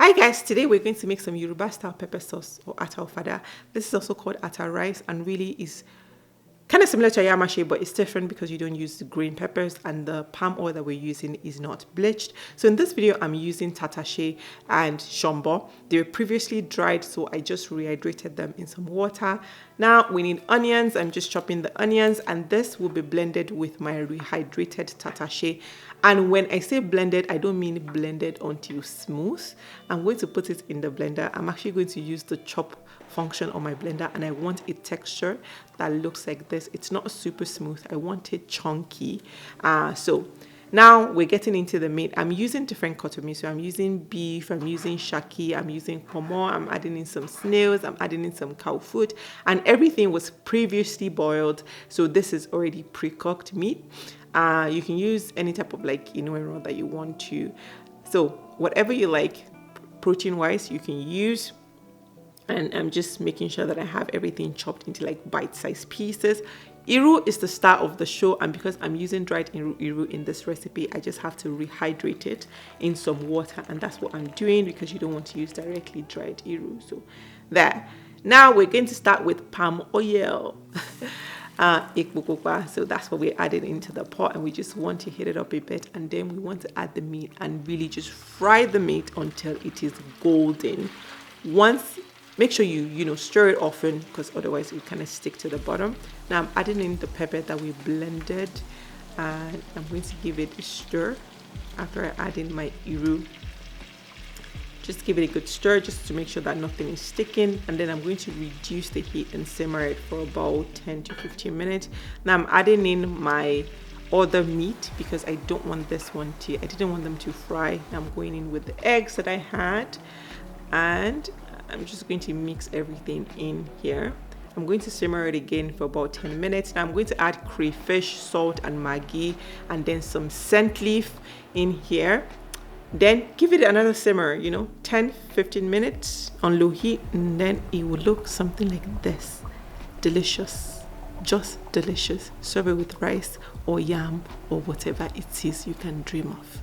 Hi guys, today we're going to make some Yoruba style pepper sauce or ata ofada. This is also called ata rice and really is kind of similar to Ayamase, but it's different because you don't use the green peppers and the palm oil that we're using is not bleached. So in this video, I'm using tatashe and shombo. They were previously dried, so I just rehydrated them in some water. Now we need onions. I'm just chopping the onions, and this will be blended with my rehydrated tatashe. And when I say blended, I don't mean blended until smooth. I'm going to put it in the blender. I'm actually going to use the chop function on my blender, and I want a texture that looks like this. It's not super smooth. I want it chunky. So now we're getting into the meat. I'm using different cut of meat. So I'm using beef, I'm using shaki, I'm using pomo, I'm adding in some snails, I'm adding in some cow foot, and everything was previously boiled. So this is already pre-cooked meat. You can use any type of ino that you want to. So whatever you like, protein wise, you can use. And I'm just making sure that I have everything chopped into like bite-sized pieces. Iru is the star of the show, and because I'm using dried iru in this recipe, I just have to rehydrate it in some water, and that's what I'm doing because you don't want to use directly dried iru. So there. Now we're going to start with palm oil. So that's what we're adding into the pot, and we just want to heat it up a bit, and then we want to add the meat and really just fry the meat until it is golden. Make sure you stir it often, because otherwise it will kind of stick to the bottom. Now I'm adding in the pepper that we blended, and I'm going to give it a stir after I add in my iru. Just give it a good stir just to make sure that nothing is sticking, and then I'm going to reduce the heat and simmer it for about 10 to 15 minutes. Now I'm adding in my other meat because I didn't want them to fry. Now I'm going in with the eggs that I had, and I'm just going to mix everything in here. I'm going to simmer it again for about 10 minutes. Now I'm going to add crayfish, salt and maggi, and then some scent leaf in here. Then give it another simmer, 10-15 minutes on low heat, and then it will look something like this. Delicious, just delicious. Serve it with rice or yam or whatever it is you can dream of.